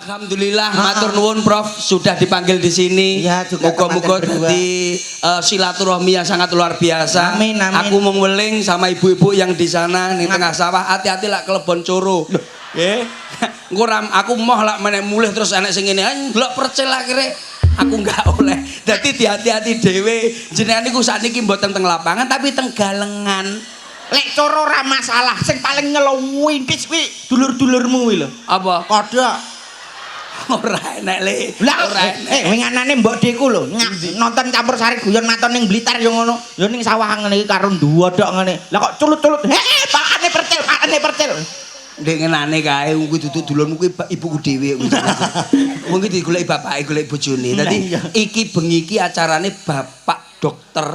Alhamdulillah, matur nuwun Prof sudah dipanggil di sini. Ya, juga muga-muga di silaturahmi yang sangat luar biasa. Amin, amin. Aku mengweling sama ibu-ibu yang di sana ning tengah sawah, hati-hati lah kelebon coro. Nggih. Engko aku moh lak menek mulih terus enek sing ngene, ndelok percil akhire aku enggak oleh. Dadi hati-hati dhewe. Jenengan niku sakniki mboten teng lapangan tapi teng galengan. Lek coro ora masalah, sing paling ngeluwintis kuwi dulur-dulurmu kuwi lho. Apa? Kodhok. Ora enek le. Lah Ora enek. winganane mbok deku lho, nonton campur sari guyon maton ning Blitar yo ngono. Yo ning sawah ngene iki karo ndodok ngene. Lah kok culut-culut. Pakane percil. Ndek ngenane kae kuwi duduk dulurmu kuwi ibuku dhewe. Wong iki digoleki bapake, golek bojone. Dadi iki bengi iki acarane Bapak Dokter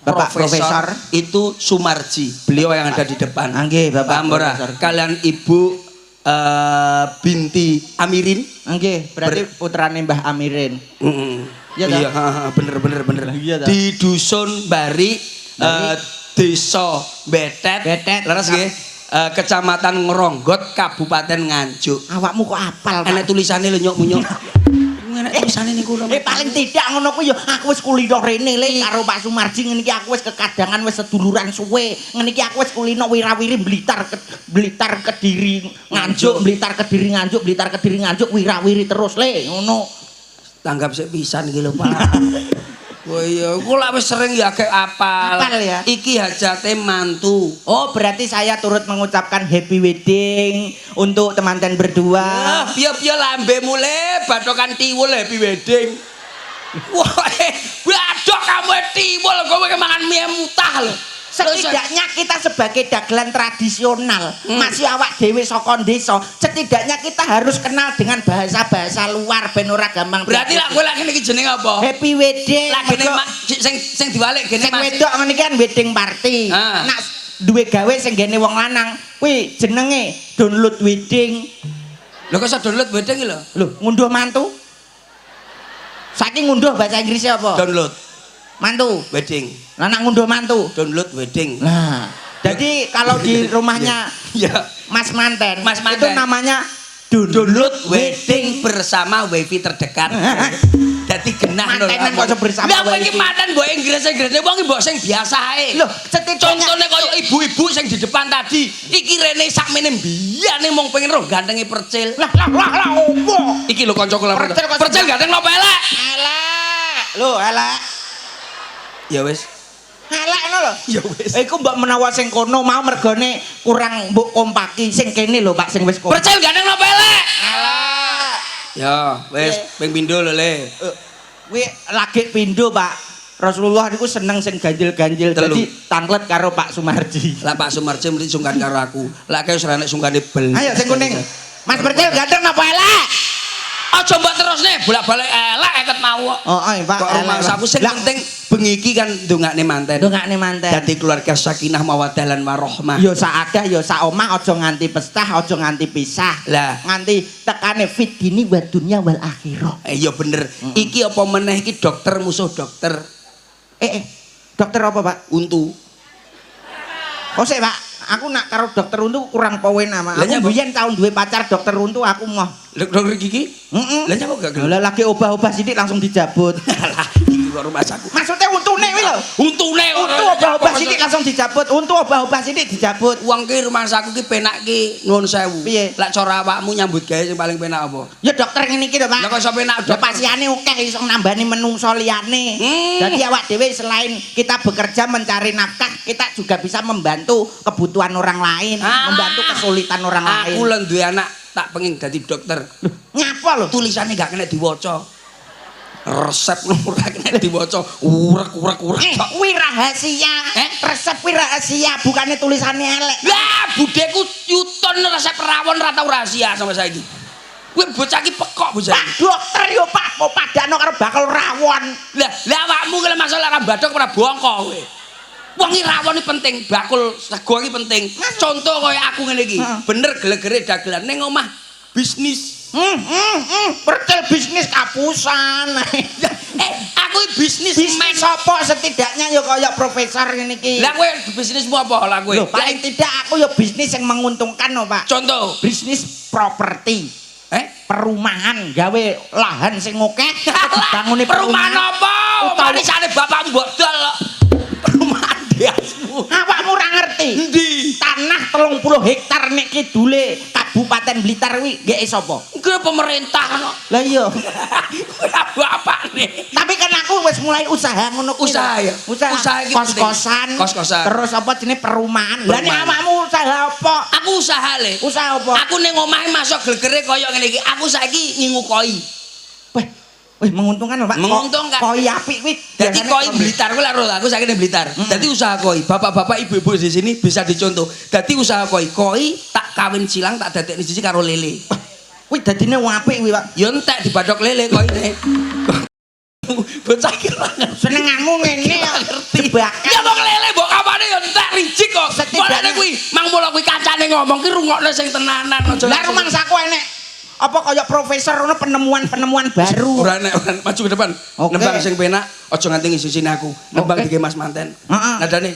Bapak Profesor itu Sumarji. Beliau yang ada di depan. Nggih, Bapak Profesor. Kalian Ibu binti Amirin. Nggih, berarti putrane Mbah Amirin. Iya, bener. Iya, di Dusun Bari, Desa Betet. Leres nggih. Kecamatan Ngronggot, Kabupaten Nganjuk. Awakmu kok apal, Pak? Enek tulisane lho nyok-nyok. Enek tulisane niku lho. Paling tidak ngono kuwi ya aku wis kulino rene le karo Pak Sumarji ngene iki aku wis kekadangan wis seduluran suwe. Ngene iki aku wis kulino wirawiri Blitar Kediri Nganjuk, Blitar Kediri Nganjuk wirawiri terus le ngono. Tanggap sik pisan iki lho, Pak. Oh iya, kula wis sering ya kayak apal. Apal ya. Iki hajate mantu. Oh, berarti saya turut mengucapkan happy wedding untuk teman-teman berdua. Piye-piye lambemu le, bathokan tiwul happy wedding. Wah, badok kamu tiwul kowe mangan mie mutah lho. Setidaknya kita sebagai dagelan tradisional, masih awak dewe saka desa, setidaknya kita harus kenal dengan bahasa-bahasa luar ben ora gampang. Berarti lak kowe lak ngene iki jenenge apa? Happy wedding. Lak ngene sing diwalik gene Mas. Sing Mas. wedok ngene iki kan wedding party. Nak duwe gawe sing gene wong lanang, kuwi jenenge download wedding. Lho kok iso download wedding iki lho? Lho, ngunduh mantu. Saking ngunduh bahasa Inggrisnya apa? Download Mantu. wedding. Lah nak ngunduh mantu. Download wedding. Nah, jadi kalau di rumahnya ya Mas Manten, Mas Manten. itu namanya download wedding bersama wifi terdekat. Dadi genah lho. Mantenan kok bersama lah kowe wifi. iki manten mbok Inggris-Inggrisne wong mbok sing biasa ae. Loh, setidaknya contone kaya ibu-ibu sing di depan tadi. Iki rene sakmene mbiyane mung pengen roh gantenge percil. Lah opo? Iki lho kancaku lha. Percil ganteng napa elek? Elek. Lho, elek. Ya wis. Elek ngono lho. Ya wis. Iku mbok menawa sing kono mau mergone kurang mbok kompaki sing kene lho Pak sing wis kompak. Percil ganteng napa elek? Elek. Ya, wis ping pindho lho le. Kuwi lagi pindho Pak. Rasulullah niku seneng sing ganjil-ganjil dadi tanglet karo Pak Sumarji. Lah Pak Sumarji mesti sungkan karo aku. Lah kaya wis ora nek sungkane bel. Ayo sing kuning. Mas Percil ganteng napa elek? Aja mbok terusne bolak-balik elek eket mau. Oh, Pak. Kok rumah sapu sing penting bengi iki kan ndongakne manten. Ndongakne manten. Dadi keluarga sakinah mawaddah lan warahmah. Ya saadah ya sak omah aja nganti pestah, aja nganti pisah. Lah, nganti tekane fit dini wa dunya wal akhirah. Iya bener. Iki apa meneh iki dokter musuh dokter. Dokter apa, Pak? Untu. Oh, sik, Pak. Aku nak karo dokter untu kurang powen ama. Aku biyen tahun duwe pacar dokter untu aku moh. Dokter gigi? Heeh. Lah nyapa gak gelem? Lah lagi obah-obah sithik langsung dijabut. Lah, iki karo rumah saku. Maksudnya untune kuwi lho. Untune Untu obah-obah sithik langsung dijabut. Untu obah-obah sithik dijabut. Wong ki rumah saku ki penak ki nuwun sewu. Piye? Lah cara awakmu nyambut gawe sing paling penak apa? Ya dokter ngene iki lho, Pak. Lah kok iso penak dokter? Pasiane akeh iso nambani menungso liyane. Jadi awak dhewe selain kita bekerja mencari nafkah, kita juga bisa membantu kebutuhan orang lain, membantu kesulitan orang lain. Aku lho duwe anak tak pengen dadi dokter. Nyapa lho? Tulisannya gak kena diwaca. Resep ora kena diwaca. Urek. Kuwi rahasia. Resep kuwi rahasia, bukannya tulisannya elek. Lah, budeku yuton resep rawon ra tau rahasia sampe saiki. Kuwi bocah ki pekok bocah. Pak dokter yo Pak, kok padakno karo bakal rawon. Lah awakmu kele masalah ra bathok ora bongko kowe. Wong iki rawon iki penting, bakul sego iki penting. Contoh kaya aku ngene iki, bener gelegere dagelan ning omah bisnis. Percil bisnis kapusan. Aku bisnis sapa setidaknya ya kaya profesor ngene iki. Lah kowe bisnismu apa lah kowe? Paling tidak aku ya bisnis yang menguntungkan lho, Pak. Contoh, bisnis properti. Perumahan gawe lahan sing akeh dibangune perumahan apa? Manisane bapak mbok dol. Perumahan diasmu. Awakmu ora ngerti. Endi? Tanah 30 hektar nek kidule Kabupaten Blitar kuwi nggih sapa? Kuwi pemerintah no. Lah iya. Kuwi bapakne. Tapi kan aku wis mulai usaha ngono kuwi. Usaha ya? Usaha iki kos-kosan. Kos-kosan. Terus apa jenenge perumahan. Lah nek awakmu usaha apa? Aku usaha le. Usaha apa? Aku ning omahe masuk glegere kaya ngene iki. Aku saiki ngingu koi. Wih, menguntungkan lho, Pak. Menguntungkan. Koi apik kuwi. Dadi koi Blitar kuwi lho, aku saiki ning Blitar. Dadi usaha koi. Bapak-bapak ibu-ibu di sini bisa dicontoh. Dadi usaha koi. Koi tak kawin silang tak dadekne siji karo lele. Kuwi dadine wong apik kuwi, Pak. Ya entek dibadhok lele koine. Bocah iki Senenganmu ngene ya ngerti. Ya wong lele mbok kawane ya entek rijik kok. Mulane kuwi mang mula kuwi kancane ngomong ki rungokno sing tenanan aja. Lah rumangsaku enek apa kaya profesor ngono penemuan-penemuan baru. Ora nek maju ke depan. Nembang sing penak aja nganti ngisini aku. Nembang dike Mas Manten. Nadane.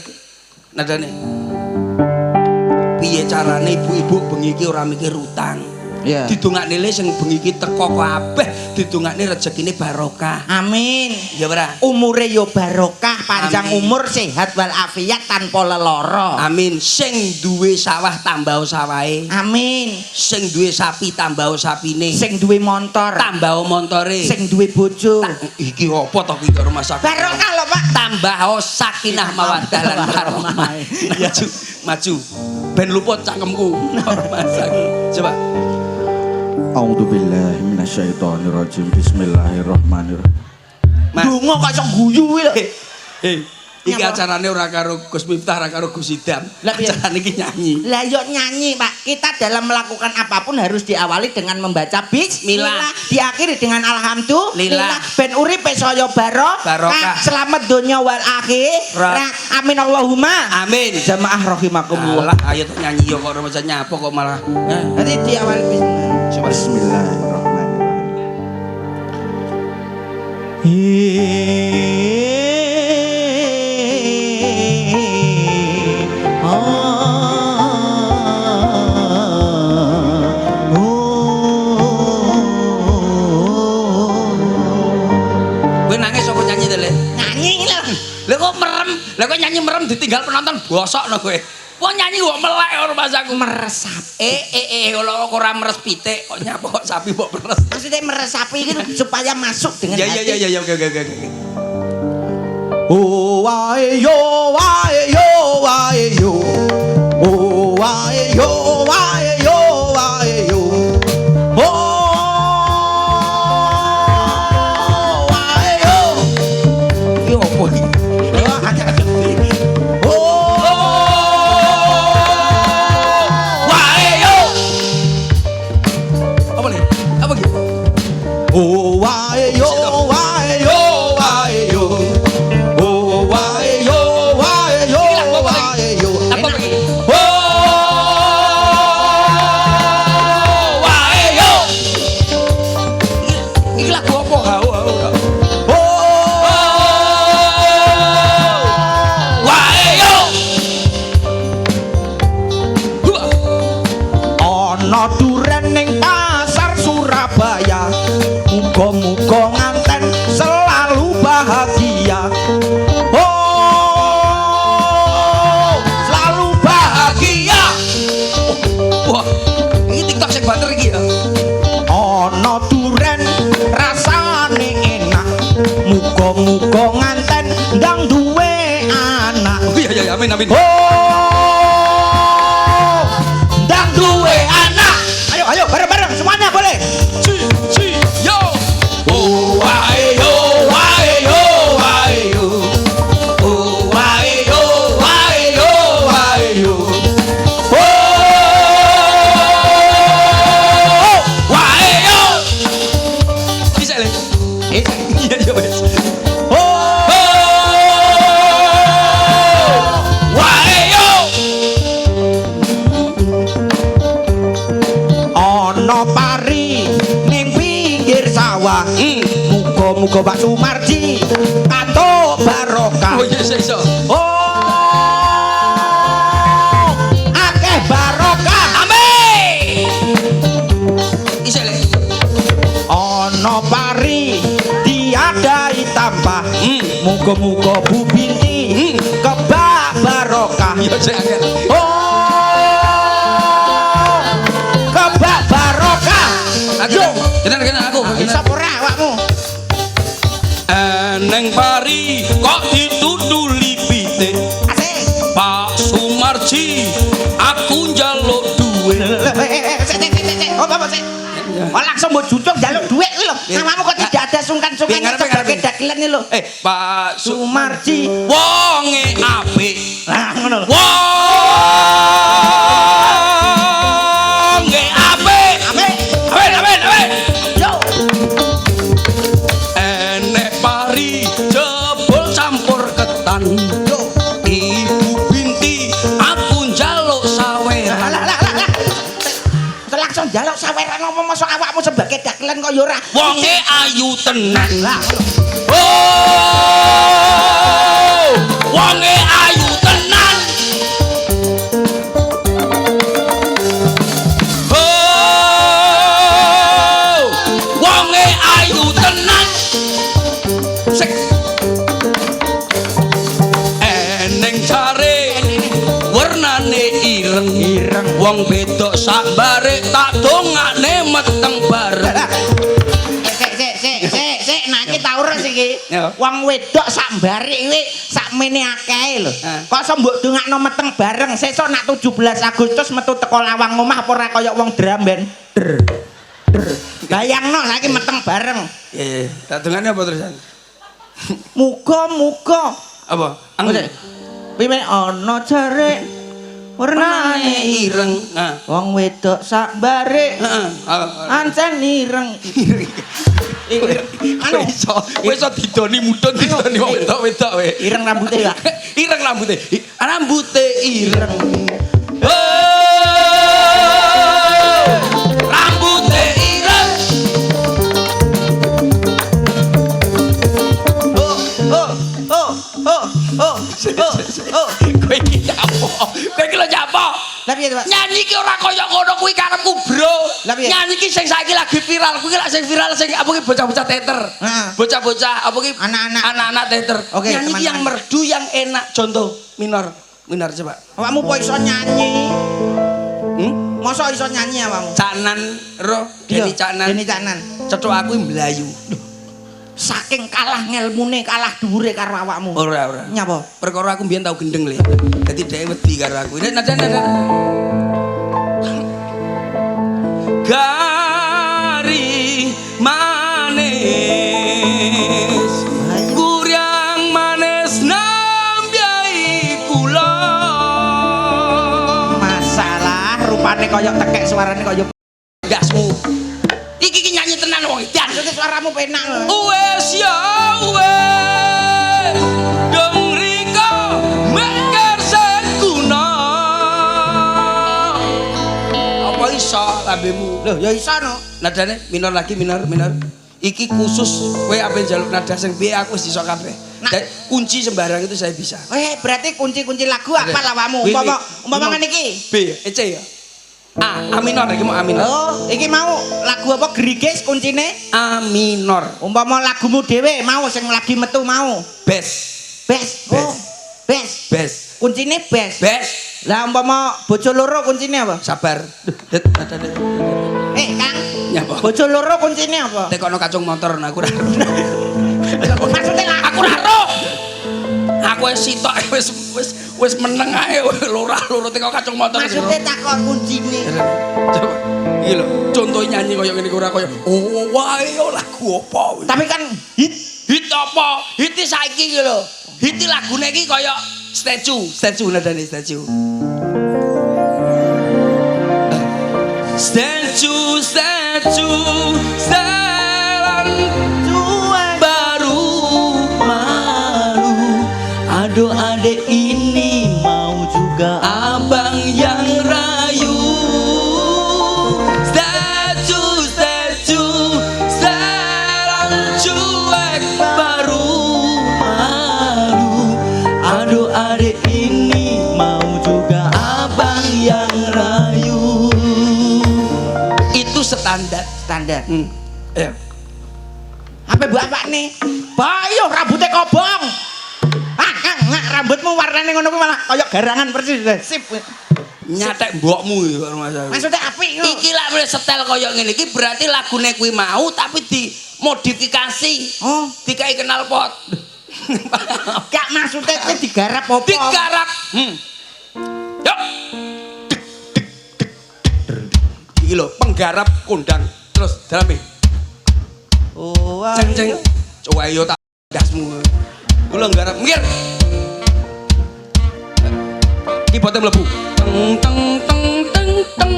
Piye carane ibu-ibu bengi iki ora mikir utang? Yeah. Didongakne le sing bengi iki teko kabeh, didongakne rezekine barokah. Amin. Ya ora? Umure yo barokah, panjang Amin. umur, sehat walafiat tanpa lelara. Amin. Sing duwe sawah tambah sawahe. Amin. Sing duwe sapi tambah sapine. Sing duwe motor tambah montore. Sing duwe bojo. Iki apa to iki karo Mas Sakti? Barokah lho, Pak. Tambah sakinah mawaddah lan warahmah. Maju. Ben luput cangkemku. Mas Sakti. Coba. A'udzubillahi minasyaitonirrajim. Bismillahirrahmanirrahim. Donga kok iso guyu kuwi lho. Iki acarane ora karo Gus Miftah, ora karo Gus Idam. Acarane iki nyanyi. Lah yo nyanyi, Pak. Kita dalam melakukan apapun harus diawali dengan membaca bismillah, diakhiri dengan alhamdulillah. Ben urip saya barokah. Selamat donya wal akhirat. Amin Allahumma. Amin. Jamaah rahimakumullah. Alah, ayo nyanyi yo kok ora bisa nyapa kok malah. Nanti diawali bismillah. Bismillahirrahmanirrahim. Kowe nangis apa nyanyi to, Le? Nyanyi lho. Lha kok merem? Lah kok nyanyi merem ditinggal penonton bosokno kowe. Kok nyanyi kok melek ora masaku Meresap. Kalau ora meres pitik kok nyapa kok sapi mbok meres. Maksudnya meresapi itu supaya masuk dengan hati. Ya oke. Oh wae yo wae yo wae yo. Oh wae yo wae yo wae yo. Oh wae yo. Iki opo iki? Oh wae yo wae yo wae yo. Oh wae yo wae yo wae yo. Apa iki? Oh wae yo. Iki lagu apa? Oh wae yo. Ana duren ning pasar Surabaya. Muga-muga nganten selalu bahagia. Oh, selalu bahagia. Wah, ini TikTok sing banter iki ya. Ana duren rasane enak. Muga-muga nganten ndang duwe anak. Oh iya amin. Oh, ndang duwe anak. Ayo bareng-bareng semuanya boleh. Yo. Oh wae yo wae yo wae yo. Oh wae yo wae yo wae yo. Oh wae yo. Bisa Le. Iya wes. Oh wae yo. Ana pari ning pinggir sawah. Muga-muga Pak Sumarji katok barokah. Oh iya iso. Oh akeh barokah. Amin. Isa Le. ana pari diadai tampah muga-muga Bu Binti kebak barokah Ya sik angel. oh kebak barokah Yo, kena aku. iso ora awakmu Eneng pari kok dituduli pitik. asik Pak Sumarji, aku njaluk duwe. oh bapak sik oh langsung mbok jucuk njaluk dhuwit kuwi lho awakmu kok tidak ada sungkan-sungkan sebagai dagelan iki lho Pak Sumarji wonge apik. nah ngono lho Wonge apik. apik Apik. yo Enek pari jebol campur ketan. yo Ibu Binti, aku njaluk saweran. lah langsung njaluk saweran apa mosok awakmu sebagai dagelan kok ya ora Wonge ayu tenan. lah Oh, wonge ayu tenan. Oh, wonge ayu tenan. Sik. Eneng jare wernane ireng. Wong bedok sak bare tak dongakne meteng bareng. Sik, nah iki tak urus iki. Ya. Wong wedok sak mbarik kuwi sakmene akeh lho. Ah. Kok iso mbok dongakno meteng bareng. Sesuk nak 17 Agustus metu teko lawang omah apa ora kaya wong dramben. Bayangno saiki meteng bareng. Iya, tak dongane apa terusan? Muga-muga Apa? piye ana jare warnane ireng. Nah. wong wedok sak mbarik Heeh. ancen ireng. Anu iso didoni mudhun didoni wong wedok-wedok we. Ireng rambute ya. Ireng rambute. Rambute ireng. Oh! Rambute ireng. Kowe iki apa? Kowe iki lho nyapa? Lah piye, Pak? Nyanyi ki ora kaya ngono kuwi karepku, Bro. Lah piye? Nyanyi ki sing saiki lagi viral, kuwi lak sing viral sing apa ki bocah-bocah teater. Heeh. Bocah-bocah apa ki Anak-anak. anak-anak teater. Oke, Nyanyi ki yang teman-teman. merdu yang enak, contoh minor. Minor coba. Awakmu kok iso nyanyi? Hmm? Mosok iso nyanyi awakmu? Canan ro, Deni Canan. Deni Canan. Cethuk aku mlayu. Saking kalah ngelmune, kalah dhuwure karo awakmu. Ora. Nyapa? Perkara aku mbiyen tau gendeng le. Dadi dhek wedi karo aku. Nada. Gari manis Guryang manis nambyai kula. Masalah rupane kaya tekek suarane kaya Gasmu. Iki ki nyanyi tenan wong edan. Iki suaramu penak. Wes ya wes. Dong riko mekar seguna. Apa iso lambemu? Loh, ya iso no. Nadane minor lagi minor. Iki khusus kowe ape njaluk nada sing piye aku wis iso kabeh. Nah. Kunci sembarang itu saya bisa. Berarti kunci-kunci lagu apa awakmu? Wih, Umpama ngene iki. B, C ya. A minor iki mau A minor. Oh, iki mau lagu apa Grigis kuncine? A minor. Umpama lagumu dhewe mau sing lagi metu mau. Bes. Bes. Oh, bes. Bes. Kuncine bes. Bes. Lah umpama bojo loro kuncine apa? Sabar. Det nadane. Kang. Nyapa? Bojo loro kuncine apa? Tekono kacung motor nah, aku ora. Maksudnya Aku ora ero. Aku wis sitok wis meneng ae loro teko kacung motor. maksudnya takon kuncine. Coba. Iki lho, contoh nyanyi kaya ngene ora kaya oh wae lagu apa. Tapi kan Hit apa? Hit saiki iki lho. Hit lagune iki kaya statue nadane statue. Statue setelan cuek baru malu. Aduh adek ini mau juga abang yang rayu. Statue setelan cuek baru malu. Aduh adek ini mau juga abang yang rayu. Itu standar. standar. Ayo. Apa bapakne? Bayo rambutnya kobong. Rambutmu warnane ngono kuwi malah kaya garangan persis. Sip. Nyatek mbokmu iki karo Mas. Maksudnya apik ngono. Iki lak wis setel kaya ngene iki berarti lagune kuwi mau tapi dimodifikasi. Oh, Dikai knalpot. gak maksudnya kuwi digarap apa? Digarap. Yuk. Iki lho penggarap kondang terus daleme. Oh, Ceng ceng. Coba yo tak gasmu. Kula nggarap mikir. Keyboardnya mlebu. Teng teng teng teng teng.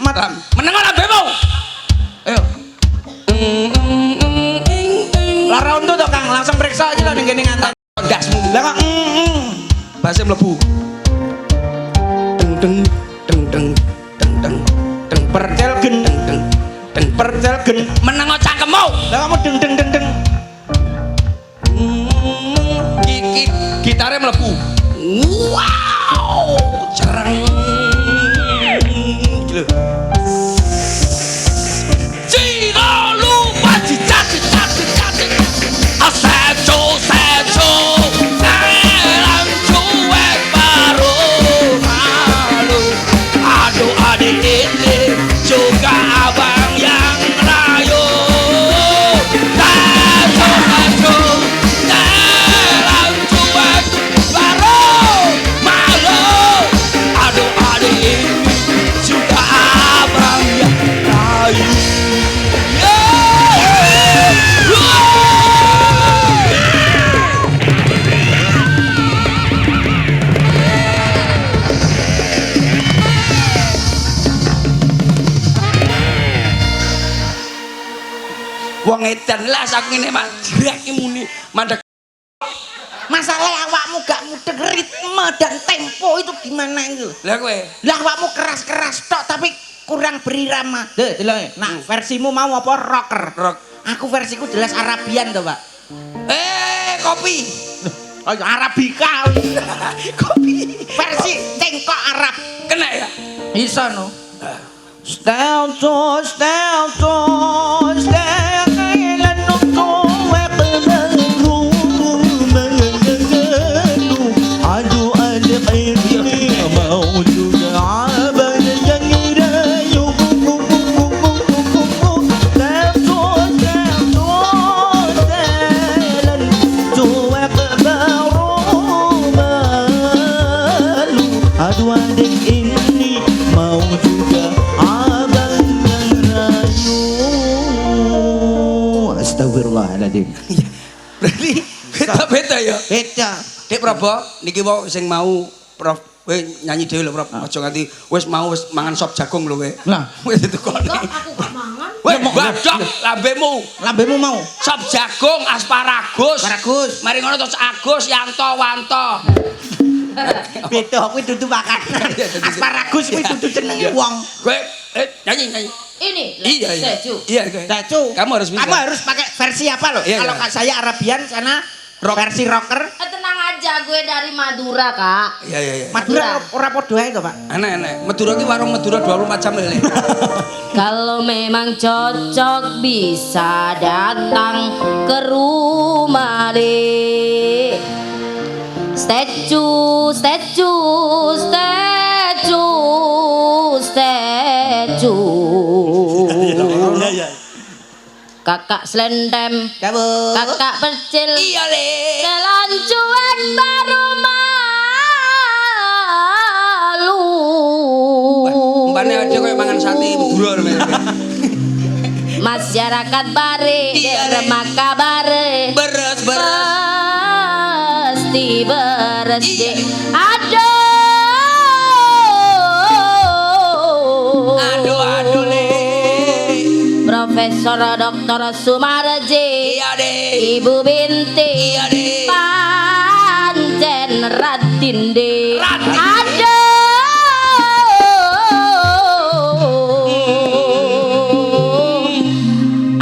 mat Meneng ora bemo. Ayo. lara untuk to Kang, langsung periksa aja lho ning kene nganten. Gasmu. Lah kok Basnya mlebu. Teng teng teng teng teng teng teng percel gen teng teng teng percel gen. meneng cangkemmu. Lah kamu deng deng deng deng. Gitarnya mlebu. Wow, cereng. Gitu. Cina lupa cicak. Sejo dalam cuek baru malu. Aduh adik ini juga abang yang rayu. Sejo dalam cuek baru malu. Aduh adik ini juga abang yang rayu. Wong edan lah aku ngene Mas. Jrek muni mandek. Masalah awakmu gak mudeng ritme dan tempo itu gimana itu? Lah kowe. Lah awakmu keras-keras tok tapi kurang berirama. Delok. Nah, versimu mau apa rocker? Rock. Aku versiku jelas Arabian to, Pak. Kopi. Oh, Arabika. Kopi. Versi cengkok Arab. Kena ya? Iso no. Style to aduh adik ini mau juga abang yang rayu. Astagfirullahaladzim. Berarti beda ya. Beda. Dek Probo niki wau sing mau Prof kowe nyanyi dhewe lho Prof. Aja nganti wis mangan sop jagung lho kowe. Lah, Wis ditukoni. Aku gak mangan. Weh, badok lambemu. lambemu mau. Sop jagung, asparagus. Paragus. Mari ngono terus Agus, Yanto, Wanto. Beda kuwi dudu makanan. Asparagus kuwi dudu jenenge wong. Kowe nyanyi. Ini Iya. seju. Iya kowe. Dacu. Kamu harus bisa. Kamu harus pakai versi apa loh? Iya, Kalau iya. saya Arabian sana versi rocker. Tenang aja, gue dari Madura, Kak. Iya. Madura ora padha ae to, Pak. Enak. Madura ki warung Madura 24 jam lele. Kalau memang cocok bisa datang ke rumah deh. Statue. Iya. Kakak selendem, Kamu. kakak percil, Iya le. jalan cuek baru malu. Umpane ada koyo mangan sate Madura lho. Masyarakat bare, Iya, Le. remaka bare, Beres. pasti beres. Iya. Aduh le. Profesor Dr. Sumarji, Iya deh. Ibu Binti, Iya deh. pancen Ratinde. Ratinde.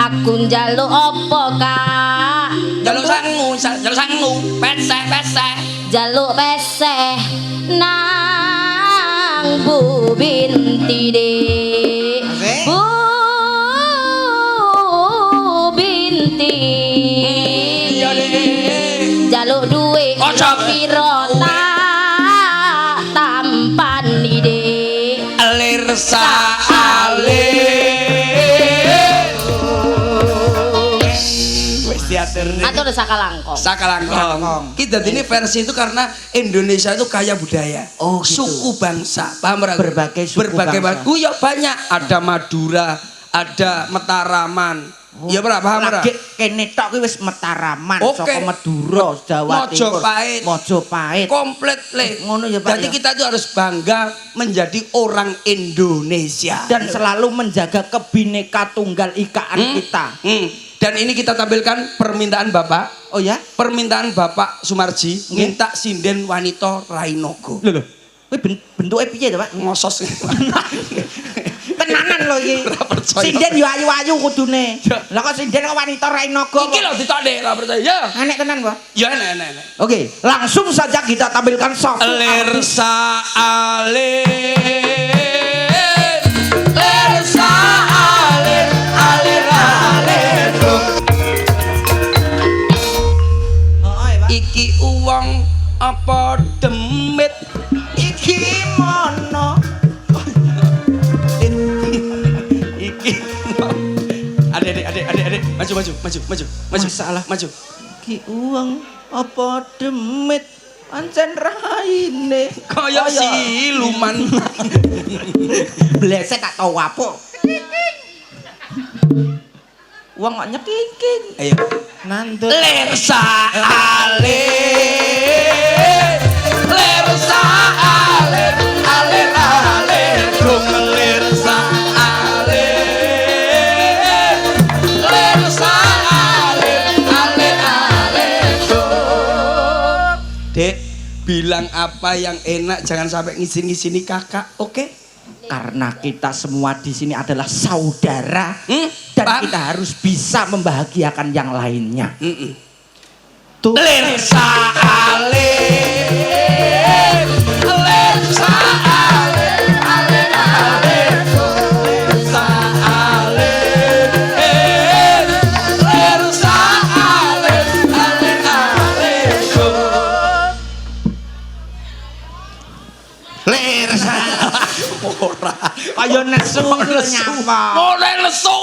Aku njaluk opo, Kak? Jaluk sangu, peseh. Jaluk peseh nang Bu Binti de. penting Iya Dik. jaluk duwe Ojo. piro tak tampani Dik Alir saalir wis diatur atau udah sakalangkong Sakalangkong. Kita ini versi itu karena Indonesia itu kaya budaya. Oh, gitu. Suku bangsa. Paham ora? Berbagai suku bangsa. Ya banyak. Ada Madura, ada Mataraman. Ya berapa paham ora? Lagi kene tok kuwi wis Mataraman, Oke. saka Madura, Jawa Timur. Mojopahit. Mojopahit. Komplit le. Ngono ya, Pak, Jadi ya? kita itu harus bangga menjadi orang Indonesia. Dan selalu menjaga kebineka tunggal ikaan kita. Dan ini kita tampilkan permintaan Bapak. Oh ya? Permintaan Bapak Sumarji minta sinden wanita Rainogo. Lho. Kuwi bentuke piye to, Pak? Ngosos. Tenanan lho iki. Ora percaya. Sinden yo ayu-ayu kudune. Lah kok sinden kok wanita Rainogo. Iki lho ditok Dik, ora percaya. Ya. Enek tenan kok. Ya enak. Oke, langsung saja kita tampilkan soft. Lir saalir. Lir saalir. Alir alir. Iki uang apa demit? Iki mono. Iki adik maju Masalah. maju Iki uang apa demit pancen raine kaya siluman blesek tak tau apa. Wong kok nyekingking. ayo Nandut. lir saalir lir saalir alir alir dong lir saalir lir saalir alir alir dong Dek bilang apa yang enak jangan sampai ngizin-ngizini kakak oke Karena kita semua di sini adalah saudara dan paham? kita harus bisa membahagiakan yang lainnya. Tuh. Lir saalir lir saalir alir alir lir saalir lir saalir alir alir lir ora Ayo nesu lho nyapa. ora lesu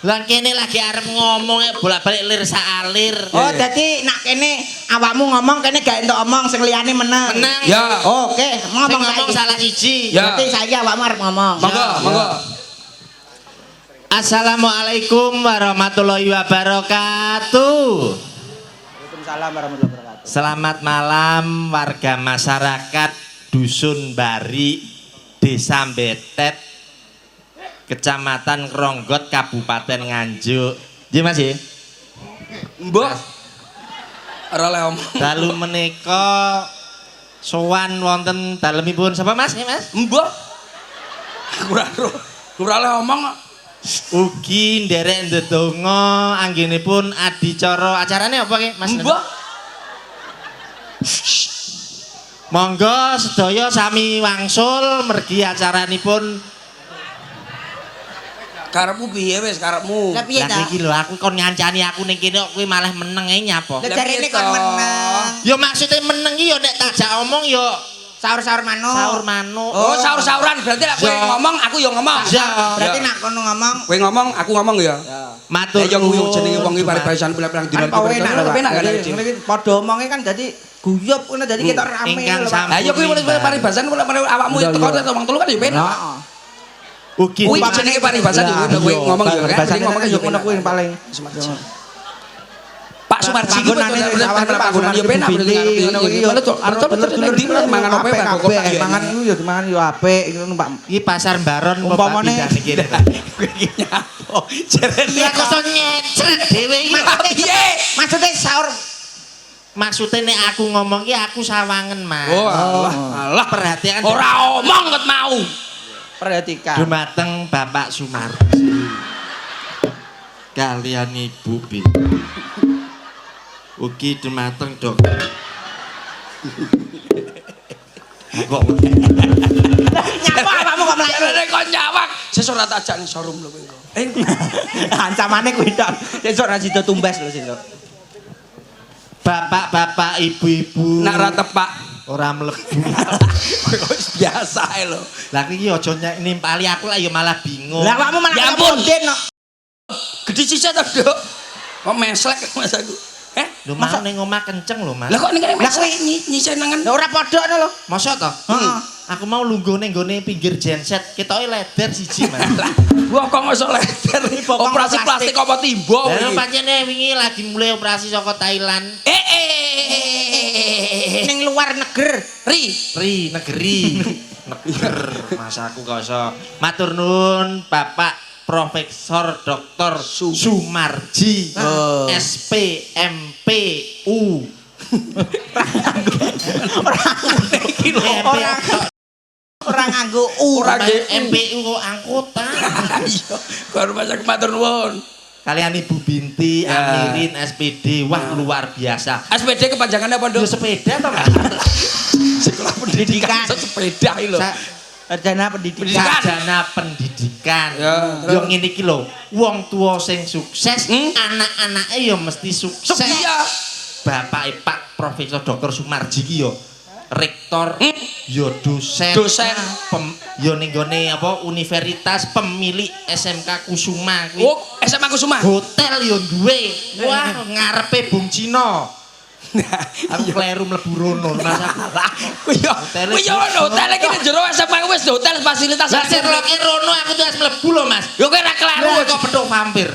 Lah kene lagi arep ngomong bolak-balik lir saalir. Oh, dadi nak kene awakmu ngomong kene gak entuk omong sing liyane meneng. Menang. ya Oke, Sing ngomong ngomong saiki. salah siji. Ya. Berarti saiki awakmu arep ngomong. monggo Assalamualaikum warahmatullahi wabarakatuh. Waalaikumsalam warahmatullahi wabarakatuh. Selamat malam warga masyarakat Dusun Bari, Desa Betet, Kecamatan Kronggot, Kabupaten Nganjuk. Nggih Mas nggih. mbok ora le omong Dalu menika sowan wonten dalemipun sapa Mas? Nggih Mas. mbok ora le omong kok. Ugi nderek ndedonga anggenipun adicara acarane apa ki Mas? mbok Monggo sedaya sami wangsul mergi acaranipun. karepmu piye wis karepmu Lah piye Lah ta? iki lho aku kon ngancani aku ning kene kok kowe malah meneng ae nyapa. Lah jarene kon meneng. Ya maksude meneng iki ya nek tajak omong ya Sahur-sahur manuk. sahur manuk. oh sahur-sahuran berarti lek kowe Ya. ngomong aku yo ngomong Ya. Berarti Ya. nak kono ngomong kowe ngomong aku ngomong ya Matur ya yo jenenge wong iki paribasan pilang dina kan enak lho, Pak. enak kan Jadi, ngene iki padha omongnya kan jadi guyub ngono jadi kita rame Ingkang lho, Pak. sam- lah yo kowe mulai paribasan mulai awakmu Iya, teko iya. teko wong telu kan yo penak Heeh. Ugi kuwi umpamane jenenge paribasan yo kowe ngomong yo kan Bahasane ngomong kan yo yo ngono kuwi yang paling. Pak Sumarji ku Panggonane panggonan yo penak berarti ngono kuwi yo arep dulur di mangan opo Pak kok tak yo mangan iku yo dimangan yo apik ngono Pak. iki pasar Baron kok Umpamane- pindah niki. kowe iki nyapo jerene Ya kok iso nyecret dhewe iki. piye Maksudnya sahur Maksude nek aku ngomong iki aku sawangen, Mas. oh alah Perhatian ora omong ket mau perhatikan. dumateng Bapak Sumarji kalian Ibu Bin ugi dumateng Dok kok Nyapa awakmu kok mlayu? jerene kok nyawak Sesuk ora tak ajak ning showroom lho kowe engko. Ancamane kuwi tok. Sesuk ra sida tumbas lho sesuk. Bapak-bapak, ibu-ibu. Nak ra tepak. Ora mlebu. Wis biasa ae lho. Lah iki aja nimpali aku lah ya malah bingung. Lah awakmu malah Ya ampun. mondhen kok. Gede sisa to, Dok. Kok meslek Mas aku. Lho mau ning omah kenceng lho, Mas. Lah kok ning kene meslek nyisen nangan. Lah ora padha lho. Mosok to? Aku mau lunggone nggone pinggir genset, ketoke leder siji, Mas. Wah kok iso leder. Operasi plastik apa timbo Lah iki? pancene wingi lagi mulai operasi saka Thailand. Ning luar negeri. Ri negeri. Neger. Mas aku kok iso matur nuwun Bapak Profesor Dr. Sumarji SPMPU. Ora nganggo U. Ora ge MPU kok angkutan. Iya, baru masak matur nuwun. Kalian Ibu Binti, Amirin, SPD, wah luar biasa. SPD kepanjangannya apa, Yo Dok? sepeda to, Mas? Sekolah pendidikan sepeda iki lho. Sarjana pendidikan. Sarjana pendidikan. Ya. Yo ngene iki lho, wong tuwa sing sukses, anak-anake yo mesti sukses. Iya. Bapak Pak Profesor Dr. Sumarji ki yo rektor, yo dosen, yo ning gone apa universitas pemilik SMK Kusuma kuwi. Oh, SMA Kusuma. Hotel yo duwe. Wah, ngarepe Bung Cina. Aku kleru mlebu rono, Mas aku. Kuwi yo hotel iki ning jero SMA wis hotel fasilitas. Lah serloke rono aku tuh wis mlebu lho, Mas. Yo kowe ora kleru Kok petuk vampir.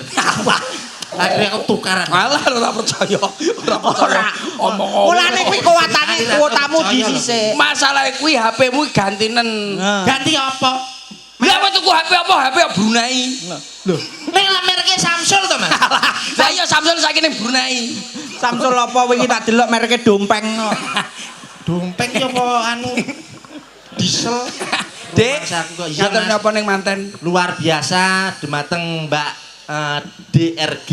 Akhirnya aku tukaran. Malah ora percaya. Ora percaya. Omong-omong. Mulane kuwi kuotamu disisik. Masalah kuwi HP-mu gantinen. Ganti apa? Lah apa tuku HP apa? HP Brunei. Lho, ning mereke Samsung to, Mas? Lah iya Samsung saiki ning Brunei. Samsul apa wingi tak delok mereke dompeng kok. Dompeng yo apa anu diesel. Dek, Mas, aku kok iya, ngatur Mas. napa ning manten? Luar biasa dumateng Mbak DRG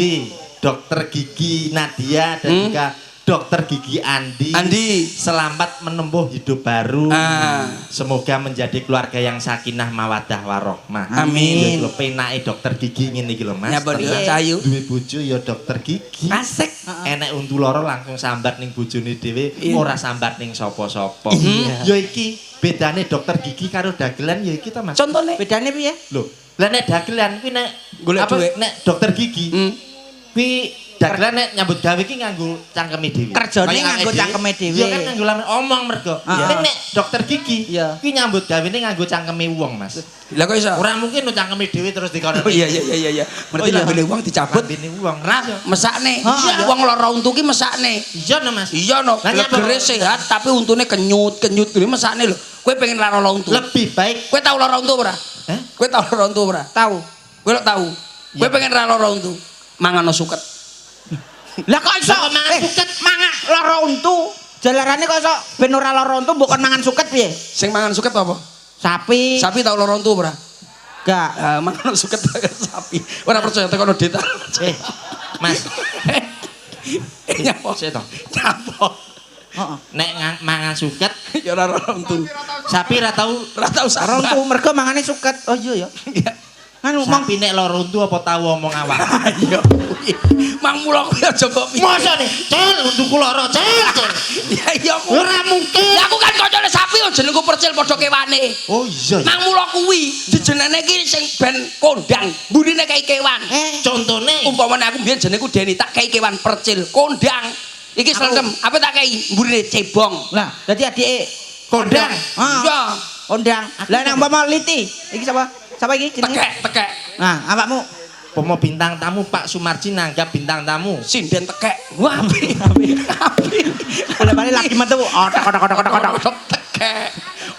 Dokter Gigi Nadia dan juga Dokter Gigi Andi. Selamat menempuh hidup baru. Semoga menjadi keluarga yang sakinah mawaddah warohmah. Amin. Lho penake Dokter Gigi ngene iki lho, Mas. Nyapa dia Cahayu? Duwe bojo ya Dokter Gigi. Asik. Enek untu loro langsung sambat ning bojone dhewe, ora sambat ning sapa-sapa. Iya. Ya iki bedane Dokter Gigi karo dagelan ya iki to, Mas. Contone Bedane piye? Lho, lah nek dagelan kuwi nek Golek dhuwit. nek Dokter Gigi kuwi dagelan nek nyambut gawe iki nganggo cangkeme dhewe. Kerjane Kaya nganggo awake cangkeme dhewe. Ya kan nganggo lamen omong mergo. Nek Dokter Gigi Iya. kuwi nyambut gawene nganggo cangkeme wong, Mas. Lah kok iso? Ora mungkin no cangkeme dhewe terus dikono. Oh iya. Berarti lambene wong dicabut. Lambene wong. Rap mesakne. Iya. Wong lara untu ki mesakne. Iya no, Mas. Iya no, Lah, nyapa? legere sehat tapi untune kenyut kuwi mesakne lho. Kowe pengen lara untu. Lebih baik. Kowe tau lara untu ora? Hah? Kowe tau lara untu ora? Tahu. Kowe lho tau. Kowe pengen lara untu. Mangan suket. Lah kok iso Lah kok mangan suket? Mangan lara untu. Jalarane kok iso ben ora lara untu mbok kon mangan suket piye? Sing mangan suket apa? Sapi. Sapi tau lara untu ora? Gak. Mangan suket sapi. Ora percaya tekono deta. Mas, Nyapa? sik to. Nyapa? Heeh. Nek mangan suket, Ya ora lara untu. sapi ora tau Ora tau Lara untu mergo mangane suket. Oh iya ya. Kan ngomong sapi nek lara untu apa tau omong awak. Ayo. Mang mula kuwi aja kok piye. Masa nih, cel untuku lara, cel. Ya iya aku. Ora mungkin. Lah aku kan kancane sapi yo jenengku percil padha kewane. Oh iya. Mang mula kuwi dijenenge iki sing ben kondang, mbunine kaya kewan. Contone Umpamane aku mbiyen jenengku Deni tak kei kewan percil, kondang. Iki selendem, apa tak kei mbunine cebong. lah dadi adike kondang. Iya. Ondang. Lah nang umpama Liti, iki sapa? Sapa iki jenenge? Tekek. Nah, awakmu Pomo bintang tamu Pak Sumarji nanggap bintang tamu. Sinden tekek. Wah, apik. boleh-balik lagi metu otok. Tekek.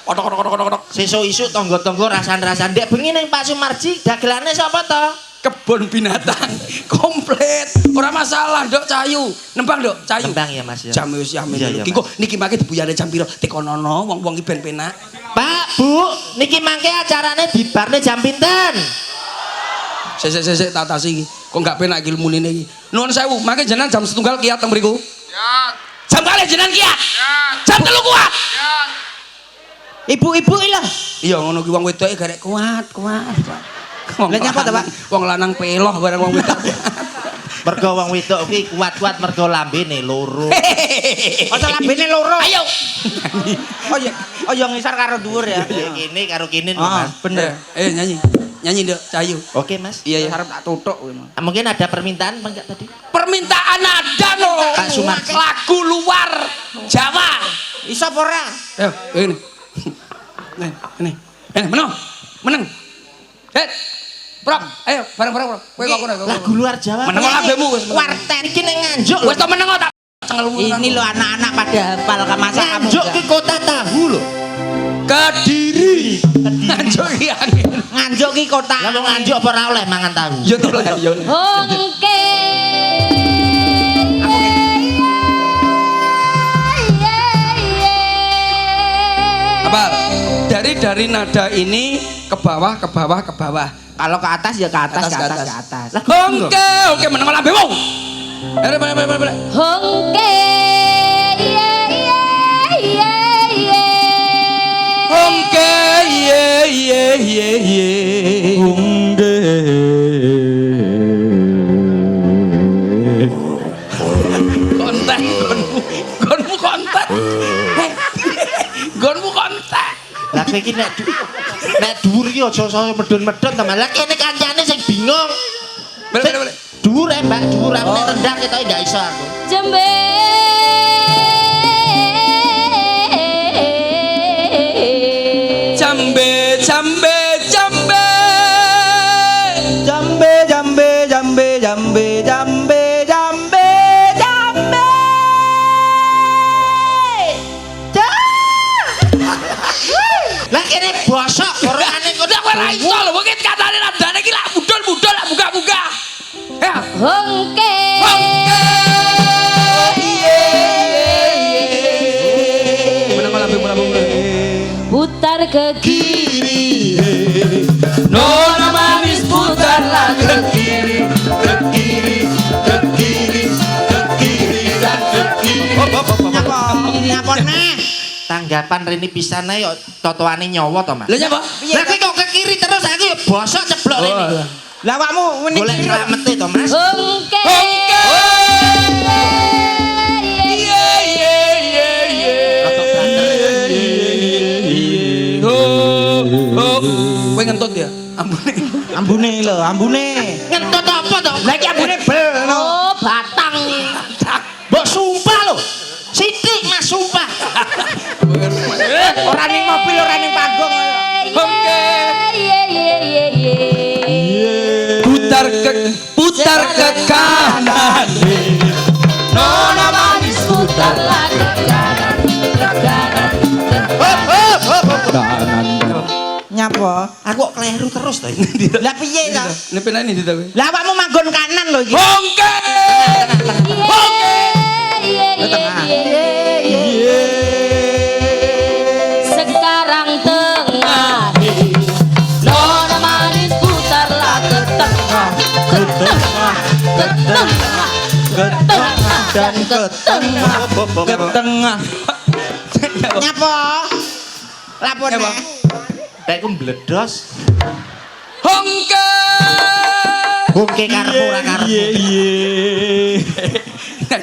Otok. Sesuk isuk tangga-tangga rasan-rasan dek bengi ning Pak Sumarji dagelane sapa to? Kebon binatang komplit. Ora masalah, Nduk Cahayu. Nembang, Nduk Cahayu. Nembang ya Mas ya. Jam wis yamin. Iya, iya, Iki kok niki mangke dibuyane jam pira? Tekonono wong-wong iki ben penak. Pak, Bu, niki mangke acarane dibarne jam pinten? Sik tak atasi iki. Kok gak penak iki ilmune iki. Nuwun sewu, mangke jenengan jam 1 kiat teng mriku. Ya. Jam 3 jenengan kiat. Ya. Jam 3 kuat. Ya. Ibu-ibu iki lho. Iya ngono ki wong wedoke garek kuat. Lah nyapa ta, Pak? Wong lanang peloh bareng wong wedok. Mergo wong wedok kuwi kuat-kuat mergo lambene loro. Aja lambene loro. Ayo. Oh ya ngisar karo dhuwur ya. Kene karo kene lho, Ah, Mas. bener. Nyanyi. Nyanyi Nduk, Cahayu. Oke, Mas. Iya, iya. Arep tak tutuk kowe. Mungkin ada permintaan apa enggak tadi? Permintaan ada no. Pak Sumarji. Lagu luar Jawa. Iso apa ora? Ayo, ini. Ini. Menang. Menang. Prap, ayo bareng-bareng, Prap. Kowe kok ngono. Lagu luar Jawa. Meneng labemu wis. Warten Iki ning Nganjuk lho. Wis to meneng kok tak ini lo anak-anak pada hafal ke masa kamu. Nganjuk ki kota tahu lho. Kediri. Nganjuk iki angin. Nganjuk ki kota. Lah wong Nganjuk apa ora oleh mangan tahu? Yo to lah yo. Hongke Apa? Dari nada ini ke bawah, ke bawah, ke bawah. Kalau ke atas ya ke atas, Atas, ke ke atas, atas. ke atas. Oke, meneng labemu. Boleh. Hongke Oke, ye. Kontak, gonmu kontak. Gonmu kontak. Lah kowe iki nek dhuwur iki aja saya medhun-medhun ta, Mas. Lah kene kancane sing bingung. Boleh. Dhuwur Mbak, dhuwur aku nek rendah ketoke enggak iso aku. Jembe Jambe. Lah kene bosok orane kok Udah kowe ra iso lho, mungkin katane nadane iki lak mudul lak buka-buka. Ya. hongke Meneng labemu. putar ke kiri Nona manis putarlah ke kiri dan ke kiri. Nyapa neh? tanggapan Rini pisan ae yo totoane nyawa to, Mas. Lha nyapa? Lah kowe kok ke kiri terus aku yo bosok ceblok Rini. Lah awakmu meni Golek kramete to, Mas. hongke Kowe ngentut ya? Ampune. ambune. Ngentut apa to? Lah iki ambune bel no. oh batang Mbok sumpah lho. Sithik Mas sumpah. Ora ning mobil, ora ning panggung. Putar ke kanan. Nona manis putarlah ke kanan Nyapa? Aku kok kleru terus to. Lah piye to? Ini pena ini kita. Lah awakmu manggon kanan lho iki. Bongke. sekarang tengah nona manis putarlah ke tengah Dan ke tengah. Nyapa? Lapor Nyapa? neh. Nek ku mbledos. Bongke. Bungke karepmu ora karepmu.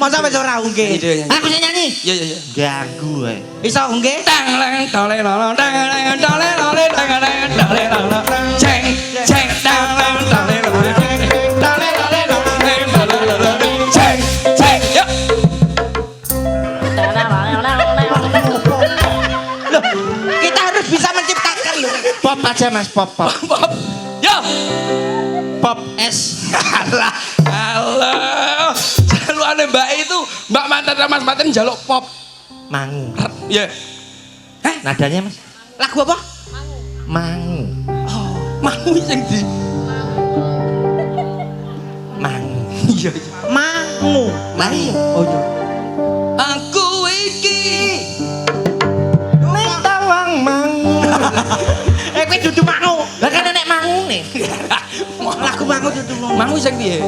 Masa wis ora ungke. Aku sing nyanyi. Iya. Ganggu ae. Iso ungke? Loh, kita harus bisa menciptakan loh. Pop aja Mas, pop. Yo. Pop S. Alah. Jaluane Mbak itu, Mbak mantan sama Mas Maten jaluk pop. Mangu. Ya. Nadanya Mas. Lagu apa? Mangu. Mau sing di. Mangu. Iya. Mangu. Lah iya. Oh iya. Aku iki Nek tawang mangu. Kowe dudu mangu. Lah kan nek mangu nih. Lagu mangu dudu mangu. mau sing piye?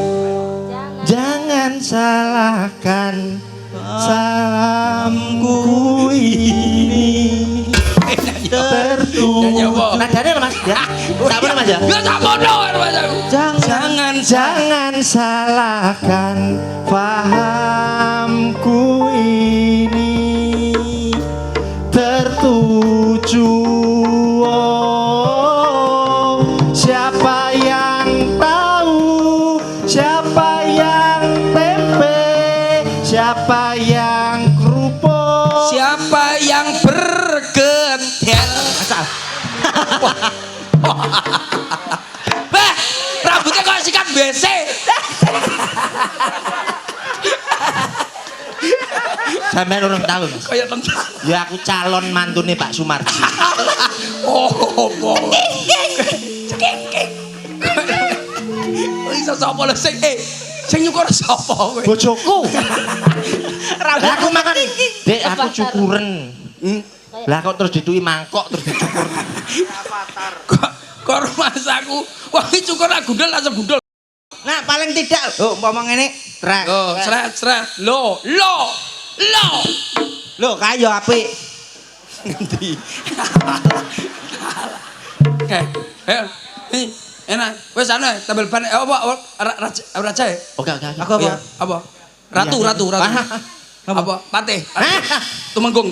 Jangan salahkan salamku ini Nyanyi apa? nadanya lho Mas ya. Tak apa Mas ya. Ya tak bodoh. Jangan salahkan fahamku ini tertuju. Oh, siapa yang tahu, siapa yang tempe, siapa yang kerupuk, Siapa yang bergedel? Bah, rambutnya kok sikat BC. sampean orang tahu Mas. Kayak tentang. Ya aku calon mantune Pak Sumarji. Oh, boh. Iso sapa lho sing nyukur sapa kowe? Bojoku. Lah aku makan. Dek, aku cukuren. Lah kok terus dituki mangkok terus dicukur. Kok masaku. Wah, cukur ra gundul langsung gundul. Nah, paling tidak umpama ngene, trek. Oh, seret. Lo. Lho, kaya apik. Ngendi? Enak. Wes ana tambal ban apa raja ya? Oke. Aku apa? Iya, apa? Ratu. Apa? Patih. Tumenggung.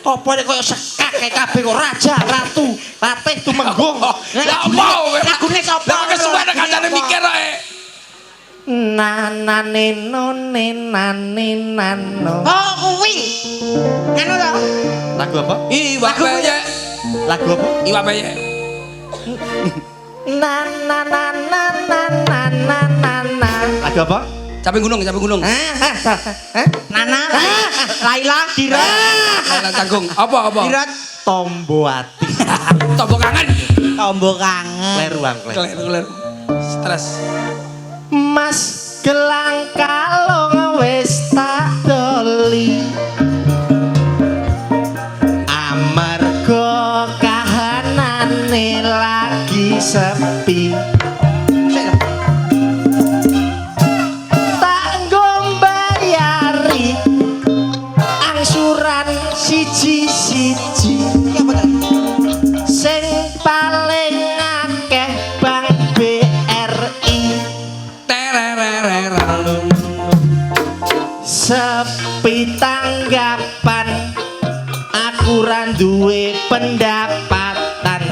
Apa nek koyo sekak kayak kabeh kok raja, ratu, patih, tumenggung. Lah apa? Lagune sapa? Lah kesuwen kancane mikir ae. Nanane nano. Oh, kuwi. Ngono to? Lagu apa? Iwak Lagu peyek. Lagu apa? Iwak peyek. Lagu apa? Caping gunung. Nana, Laila, Dira. Laila Canggung. Apa? Dirat Tombo ati. Tombo kangen. tombo kangen. Kleru bang, kleru. Kleru. Stres. Mas gelang kalung wis tak doli. Amarga kahanane lagi sepi. Tak ngombayari angsuran siji-siji. Sing paling akeh Bank BRI. Tererererang. Sepi tanggapan, aku ra duwe pendapatan.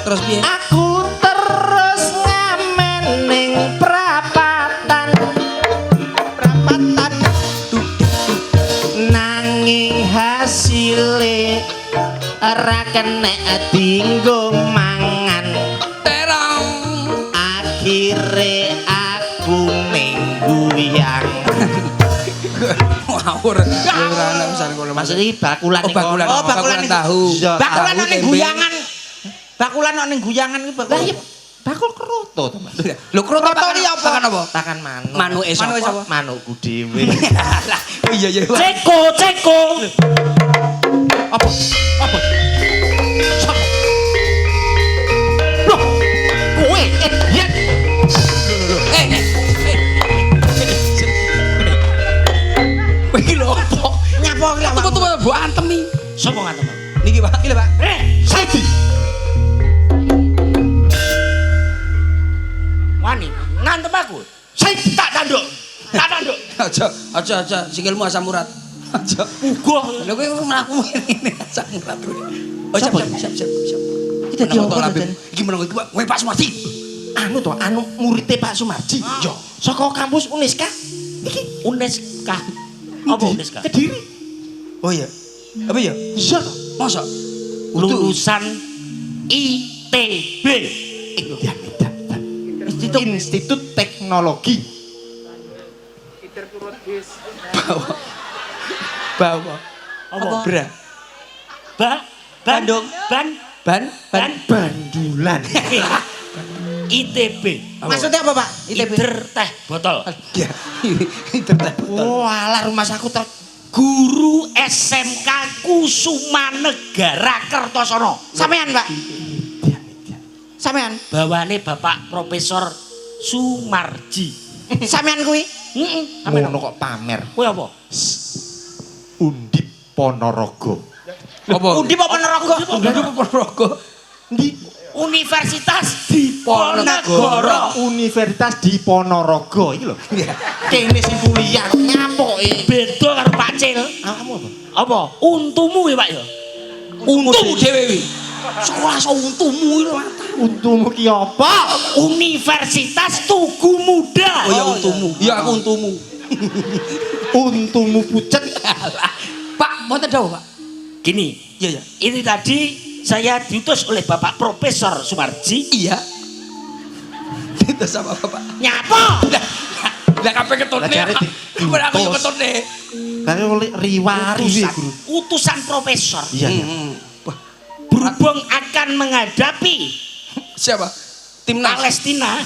Terus piye? Aku terus ngamen ning prapatan. Nanging hasile ora kenek dienggo mangan. Terang. Akhire aku mengguyang. Ngawur. Ora ana pisan kono. Maksud iki bakulan Oh, bakulan. Oh, bakulan tahu. Iya. Bakulan Tahu, ning tempe. guyangan. Bakulan ning guyangan iki bakul. Lah iya, bakul keroto to, Mas. Lho kroto Kroto pakan iki apa? Pakan apa? Takan manuk. Manuke sapa? Manuke sapa? Manukku dhewe. Lah, oh iya. Ceko. Apa? Sapa? Loh, kowe ya. Kowe iki lho apa? Nyapa iki lho. Tuku-tuku mbok antemi. Sopo ngantem? Niki Pak, iki lho Pak. Saiki. Wani, ngantem aku. Saiki tak tanduk. Aja, sikilmu asam urat. Aja. Ugoh. Lho kowe mlaku ngene asam urat kowe. Oh, Siapa? siap. Kita diopo to, Den? Iki meneng iki kowe Pak Sumardi. Anu to, anu muridé Pak Sumarji. Yo, saka kampus Uniska. Iki Uneska. Apa Uneska? Kediri. Oh iya. Apa ya? Iya to. Masa? Lulusan ITB. Institut Teknologi. Bawa. Apa? Bra. Bandung. Ban. Bandulan. ITB. Maksudnya apa, Pak? ITB. Iter teh botol. Ya, ini tertebut. Oh, alah rumah aku to. Guru SMK Kusuma Negara Kertosono. Sampean, Pak. Sampean. Bawane Bapak Profesor Sumarji. Sampean kuwi. Heeh. Ngono kok pamer. Kowe apa? Undip. Ponorogo. Apa? Undi apa Ponorogo? Undi apa Ponorogo? Ndi? Universitas Diponegoro. Universitas di Ponorogo iki lho. Kene sing kuliah nyapoke. Beda karo Pak Cil. Kamu apa? Apa? Untumu ya, Pak ya? Untumu dhewe wi. Sekolah so untumu lho. Untumu ki apa? Universitas Tugu Muda. Oh ya untumu. Ya aku untumu. Untumu pucet. Pak, mboten dawuh, Pak. Gini, Iya, ya. ini tadi saya diutus oleh Bapak Profesor Sumarji. Iya. Itu sama Bapak. Nyapa? Lah kabeh ketone. Lah jare Aku yo ketone. Kan riwari guru. Utusan profesor. Iya. Wah, Berhubung akan menghadapi siapa? Timnas Palestina.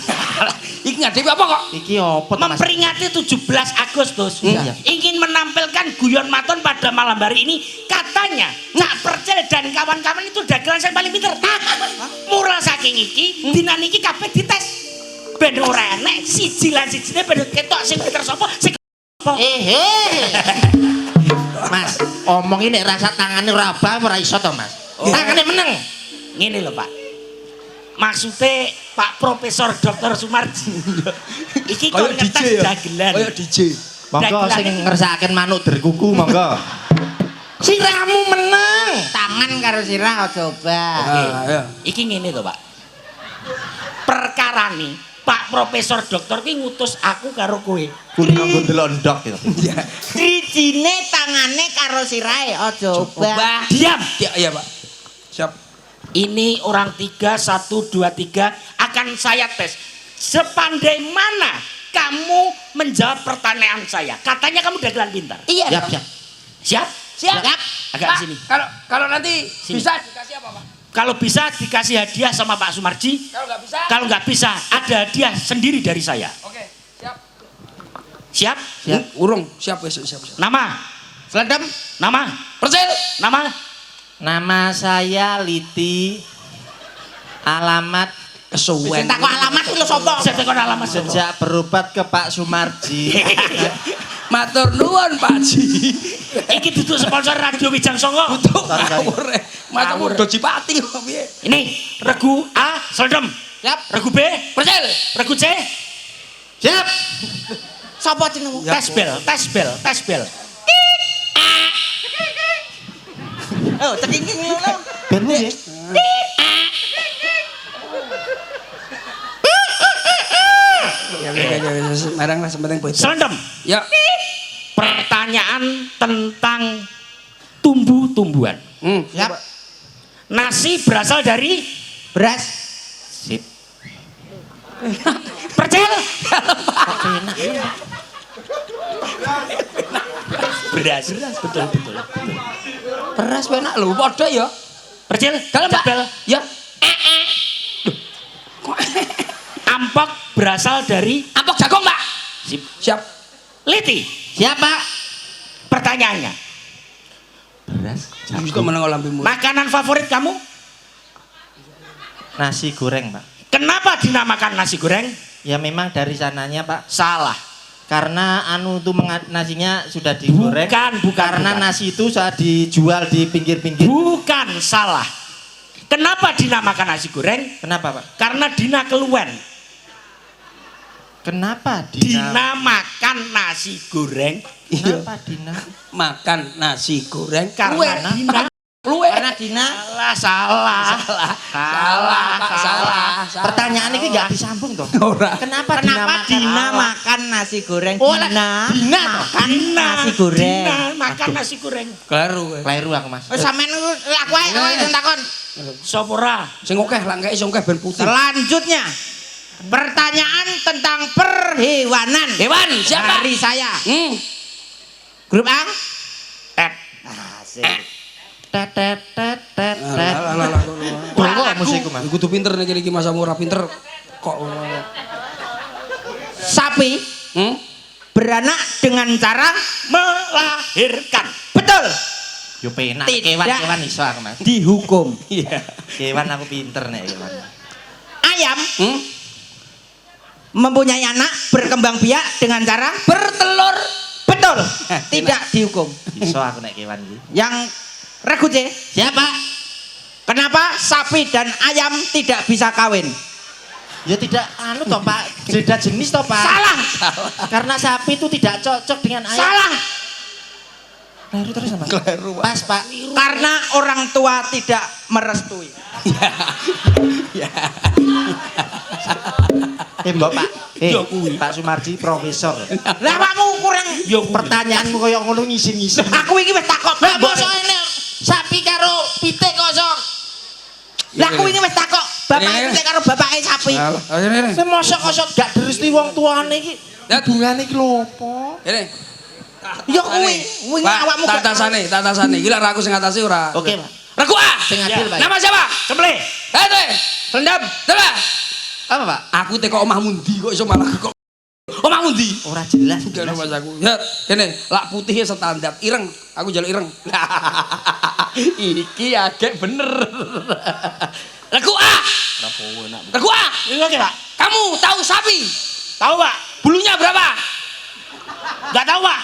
Iki ngadepi apa kok? Iki apa Mas? Memperingati 17 Agustus. Iya. Ingin menampilkan guyon maton pada malam hari ini. Katanya Cak Percil dan kawan-kawan itu dagelan yang paling pinter. Mural saking iki, dina niki kabeh dites. Ben ora enek siji lan sijine ben ketok sing pinter sapa sing Mas, omong ini rasa tangannya raba ora iso to, Mas. Tangannya meneng. ngene lho, Pak. Maksudnya Pak Profesor Dr. Sumarji. Iki kok Kayak DJ ngetes ya. dagelan. Kayak DJ. Monggo Dagelan. sing ngersakaken manuk derkuku monggo. Siramu meneng. Tangan karo sirah coba. Ah, ya. Iki ngene to, Pak. Perkara nih Pak Profesor Doktor ki ngutus aku karo kowe. Kuli nganggo ndelok ndok gitu. Iya. Trijine tangane karo sirahe coba. Diam. Ya, iya, Pak. Siap. Ini orang 3, 1, 2, 3 akan saya tes. Sepandai mana kamu menjawab pertanyaan saya? Katanya kamu dagelan pintar. Iya. Siap, siap. Siap? Siap. Agak Pak, sini. Kalau nanti Sini. bisa dikasih apa, Pak? Kalau bisa dikasih hadiah sama Pak Sumarji. Kalau nggak bisa? Kalau nggak bisa ada hadiah sendiri dari saya. Oke, siap. Siap? Siap. Urung, siap wis, siap. Nama? Selendam. Nama? Percil. Nama? Nama saya Liti. Alamat Kesuwen. Tak kok alamat ku lho sapa? Saya tekan alamat sapa? sejak berobat ke Pak Sumarji. Matur nuwun, Pak Ji. Iki duduk sponsor Radio Wijang Songo. Untuk Sorry. ngawur. Masa Ngawur. mudo Cipati kok piye? Ini regu A, Seldem. Siap. Regu B, Percil. regu C, Siap. Sapa jenengmu? Ya. tes bel. Oh, cekingking ngono. Ben ya. Ya, marang lah sementing bocah. Seldem. Ya. Pertanyaan tentang tumbuh-tumbuhan. Siap. Nasi berasal dari Beras. sip. Percil. Beras. Betul. Beras penak lho, padha ya. Percil. Dalem, Pak. Jebel. Ya. Ampok berasal dari Ampok jagung, Pak. sip. Siap. Liti. Siapa? Pertanyaannya. Beras. Justru meneng lambemu. Makanan favorit kamu? Nasi goreng, Pak. Kenapa dinamakan nasi goreng? Ya memang dari sananya, Pak. Salah. Karena nasinya sudah digoreng. Bukan. Karena nasi itu sudah dijual di pinggir-pinggir. Bukan salah. Kenapa dinamakan nasi goreng? Kenapa, Pak? Karena Dina keluwen. Kenapa Dinamakan nasi goreng Kenapa Dina? Makan nasi goreng karena Dina luwe. Karena Dina. salah. Pak, salah. Pertanyaan ini nggak disambung toh. Ora. Kenapa dinamakan Dina Allah? makan nasi goreng? Oh, Dina makan nasi goreng. Dina makan nasi goreng. Kleru kowe. Keliru aku, Mas. Wis sampean aku ae sing takon. Sopora. Sing akeh lah engke iso akeh ben putih. Selanjutnya pertanyaan tentang perhewanan. Hewan, siapa? Dari saya. Grup A. Asik. Tet. Lah. Tunggu musikku, Mas. Kudu pinter nek iki masa ora pinter kok. Sapi beranak dengan cara Melahirkan. betul Yo penak Tidak. kewan iso aku, Mas. dihukum. Iya. Kewan aku pinter nek kewan. Ayam mempunyai anak berkembang biak dengan cara Bertelur. Betul. Tidak dihukum. Iso aku nek kewan iki. Yang regu C. Siapa? Kenapa sapi dan ayam tidak bisa kawin? Ya tidak anu toh Pak, beda jenis toh Pak. Salah. Karena sapi itu tidak cocok dengan ayam. Salah. Keliru terus apa? Keliru, Pak. Pas Pak. Karena orang tua tidak merestui. Mbok Pak. Ya kuwi. Pak Sumarji profesor. Lah awakmu kurang. Pertanyaanmu koyo ngono ngisin-ngisin. Aku iki wis takok Lah Mbok. mosok ini sapi karo pitik kosong. Lah aku ini wis takok bapake Ini. pitik karo bapake sapi. Ini. Saya mosok-mosok gak direstuti wong tuane iki. Ya Hubungane iki lho apa? Ini. Ya kuwi, wingi Pak, awakmu gak- tatasane. Iki lek aku sing ngatasi ora. Oke, Pak. Regu A. Sing adil, Pak. Nama siapa? Sembelih. Hei, rendam. Coba. Apa, Pak? Aku teko omahmu ndi kok iso malah kok. Omahmu ndi? Ora jelas. Gak mas aku. Ya, kene lak putihnya standar. Ireng, aku jaluk ireng. Iki agak bener. Regu A. Regu A. Ini oke Pak. Kamu tahu sapi? Tahu Pak? Bulunya berapa? Enggak tahu Pak.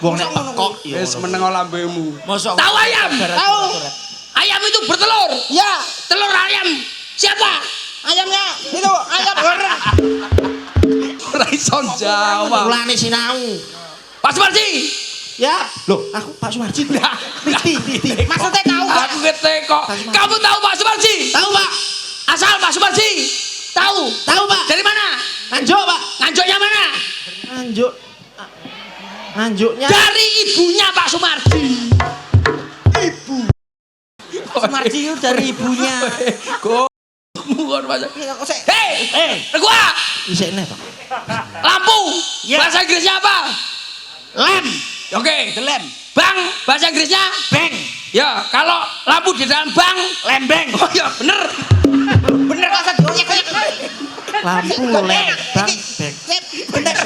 Wong nek teko ya. Wis meneng lambemu. Mosok. Tahu ayam? Tahu. Ayam itu bertelur. Ya, Telur ayam. Siapa? ayamnya itu ayam goreng. Ora iso jawab. Mulane sinau. Pak Sumarji. Ya, loh, aku Pak Sumarji. Titi. Maksudnya tahu Pak? Aku keteko. Kamu tahu Pak Sumarji? Tahu, Pak? Asal Pak Sumarji. Tahu. Tahu, Pak? Dari mana? Nganjuk, Pak. Nganjoknya mana? Nganjuk. Nganjuknya Dari ibunya Pak Sumarji. Ibu. Sumarji itu dari ibunya. Kok muon Mas. Iya, kok sik. Hei, gua. isine, Pak. Lampu. Ya. Bahasa Inggrisnya apa? Lem. Oke. Lem. Bang, bahasa Inggrisnya? Beng. Ya, kalau lampu di dalam bang. Lembeng. Oh ya, bener. Bener kok sak goyek-goyek. Lampu lembang bek. Bener.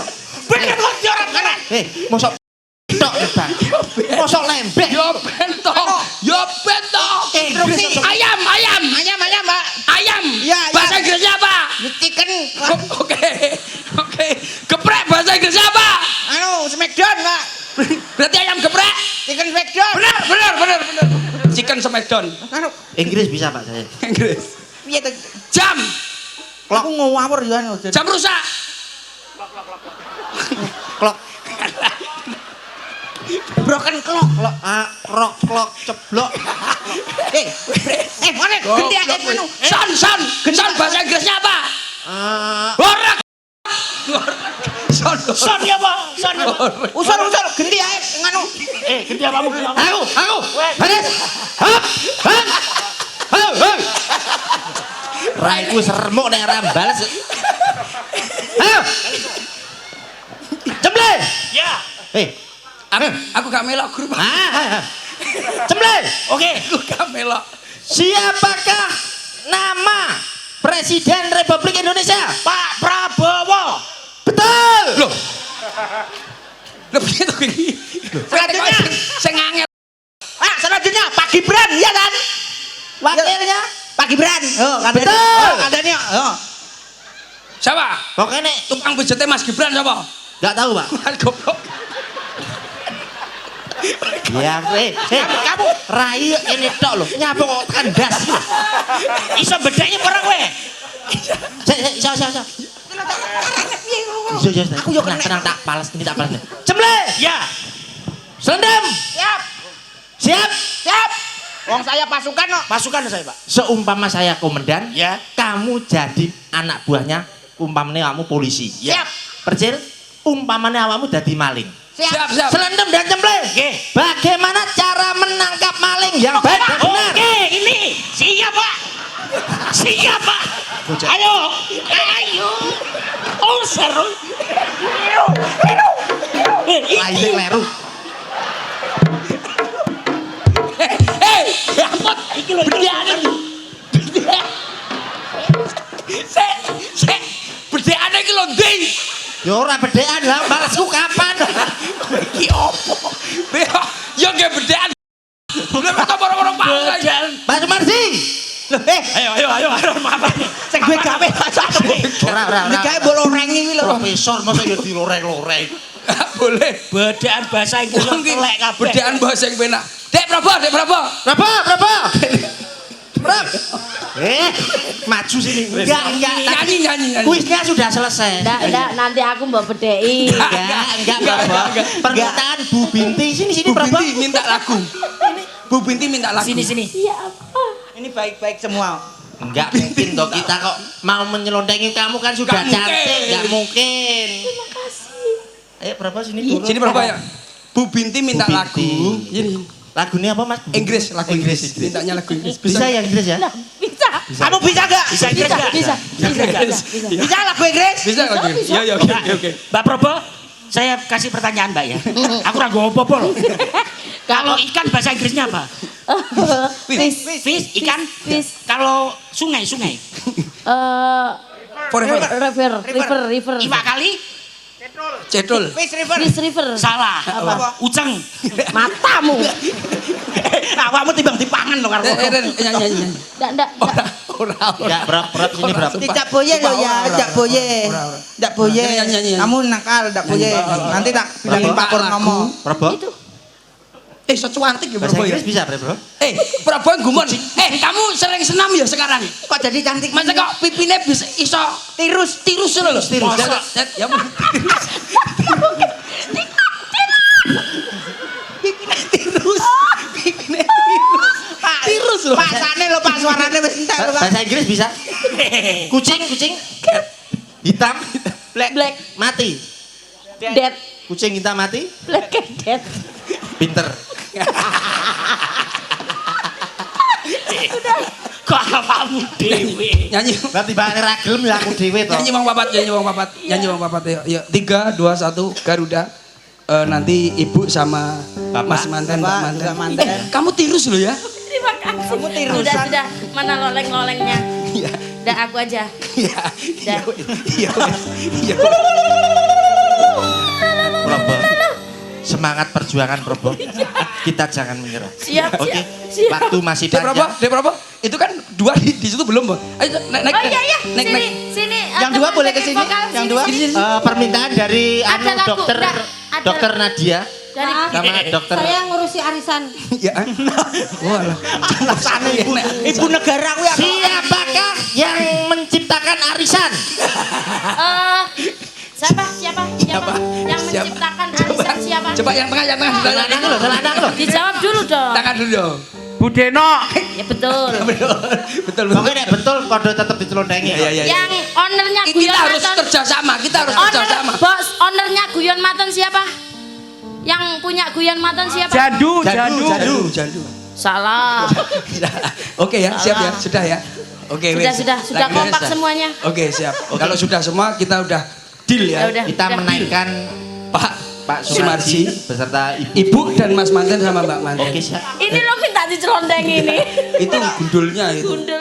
Bener kok dia orang keren. Mosok tok, Bang. Mosok lembek. Yo bento. Yo bento. Instruksi. Ayam. Ayam, Mbak. Ayam. Ya, ayam. Bahasa Inggrisnya apa? Chicken. Oke. Geprek bahasa Inggrisnya apa? Anu, smackdown, Pak. Berarti ayam geprek. Chicken smackdown. Bener. Chicken smackdown. Anu, Inggris bisa, Pak, saya. Inggris. piye to? Jam. Aku ngawur ya anu. Jam rusak. Klok. Broken clock. Klok ceblok. Mana ganti anu. Son bahasa Inggrisnya apa? Borak. Son ya Pak. Son. Usur ganti ae nganu. Ganti apamu. Aku. Baris. Hop. Raiku seremuk nek ora bales. Ayo. Cemble. Ya. Aku gak melok grup. Cemble. Oke. Aku gak melok. Siapakah nama Presiden Republik Indonesia? Pak Prabowo. Betul. Loh. Loh piye to iki? Selanjutnya. Sing angel. Selanjutnya Pak Gibran, ya kan? Wakilnya Pak Gibran. Oh, betul. Kandani. Oh. Siapa? Pokoknya Tukang pijete Mas Gibran siapa? enggak tahu, Pak. Goblok. Ya, kamu Rai ini tok lho. Nyapa kok kandas lho. Iso bedanya orang we. Iso. Aku yo tenang tak pales ini tak pales. Cemble. Ya. Selendam. Siap. Wong saya pasukan kok. Pasukan saya Pak. Seumpama saya komandan, Ya. kamu jadi anak buahnya, umpamanya kamu polisi. Siap. Percil, umpamanya kamu jadi maling. Siap. Selendam dan cemble. Oke. Bagaimana cara menangkap maling yang baik dan benar? Oke, ini. Siap Pak. Ayo. Oh, seru. Lain kleru. Ya ampun. Iki lho bedane. Sek. Bedekane iki lho ndi? Ya ora bedekan lah, balesku kapan? Iki opo? Ya nggih bedekan. Lha kok moro-moro pangkat. Pak Sumarji, Ayo, maaf. Sing gue gawe kocok. Ora. Nek gawe mbok lorengi kuwi lho. Profesor masa ya diloreng-loreng. Gak boleh. Bedaan bahasa Inggris Wong ki telek kabeh. bedaan bahasa yang penak. Dek Prabu. Berapa? Maju sini. Enggak. Nyanyi. Kuisnya sudah selesai. Ndak, nanti aku mbok bedheki. Enggak. Permintaan Bu Binti. Sini, Bu Prabu. Binti minta lagu. Bu Binti minta lagu. Sini. Iya apa? Ini baik-baik semua. Enggak mungkin toh kita kok mau menyelondengi kamu kan sudah Nggak cantik. mungkin. Enggak mungkin. Terima kasih. Ayo Prabu sini turun. Sini Prabu ya. Bu Binti minta Bu Binti. lagu. Ini Lagunya apa Mas? Inggris, lagu Inggris. Mintanya lagu Inggris. Bisa ya Inggris ya? Nah, bisa. Kamu bisa gak? Bisa Inggris enggak? Bisa. Bisa lagu Inggris? Bisa lagu Inggris. Ya, oke. Mbak Probo, saya kasih pertanyaan Mbak ya. Aku ora nggo apa-apa loh. Kalau ikan bahasa Inggrisnya apa? Fish, ikan. Fish. Kalau sungai. Forever. River. Iwak kali? Cedul. Fish River. Fish river. Salah. Apa? Uceng. Matamu. Awakmu timbang dipangan lho karo. Nyanyi. Ndak. Ora. Enggak, Prab sini Prab. Tidak boye lo ya, tidak boye. Tidak boye. Nyanyi. Kamu nakal, tidak boye. Nanti tak bilangin Pak Purnomo. Prabu. Itu. Secuantik ya Bahasa Prabu ya. Inggris bisa, Bro? Prabu gumon. Kamu sering senam ya sekarang? Kok jadi cantik? Masa kok pipine bisa iso tirus lho. Tirus. Ya ampun. Pipine tirus. Tirus lho. Pasane lho Pak, suarane wis entek lho Pak. Bahasa Inggris bisa? Kucing. Hitam. Black. Mati. Dead. Kucing hitam mati. Black and dead. Pinter. Kok awakmu dhewe? Nyanyi. Berarti Mbak ra gelem ya aku dhewe to. Nyanyi Bang Papat. Yuk. 3 2 1 Garuda. Nanti Ibu sama Bapak. Mas Manten, Pak Bapak, Manten. juga Manten. Kamu tirus loh ya? Terima kasih. Kamu tirusan. Sudah. Mana loleng-lolengnya? Iya. Udah aku aja. Iya. Iya. Probo. Semangat perjuangan Probo. Kita jangan menyerah. Siap. Oke. Siap. Waktu masih Dek Prabu. panjang. Itu kan 2 di situ belum, Bang. Ayo naik. Oh iya. Naik. Sini. Yang dua boleh ke sini? Yang dua? Permintaan dari Ada lagu, dokter ada. Dokter Nadia Dari sama dokter Saya ngurusi arisan. Ya. Walah. Alasane ibu negara kuwi apa? Siapakah yang menciptakan arisan? Siapa? Yang menciptakan arisan siapa? Coba yang tengah. Selanang loh. Dijawab dulu dong. Tangan dulu dong. Bu Deno. Ya betul. Betul. Pokoknya nek betul kode tetap dicelondengi. Iya. Yang ownernya Kita Guyon harus Maton. kerjasama. Bos, ownernya Guyon Maton siapa? Yang punya Guyon Maton siapa? Jandu. Salah. Oke ya, siap ya, sudah ya. Oke, Sudah Lagi kompak sudah. semuanya. Oke, siap. Kalau sudah semua kita udah deal ya. Ya udah. Kita menaikkan Pak Sumarji beserta Ibu dan Mas Manten sama Mbak Manten. Oke, siap. Ini lo minta dicelondeng ini. Itu gundulnya itu. Gundul.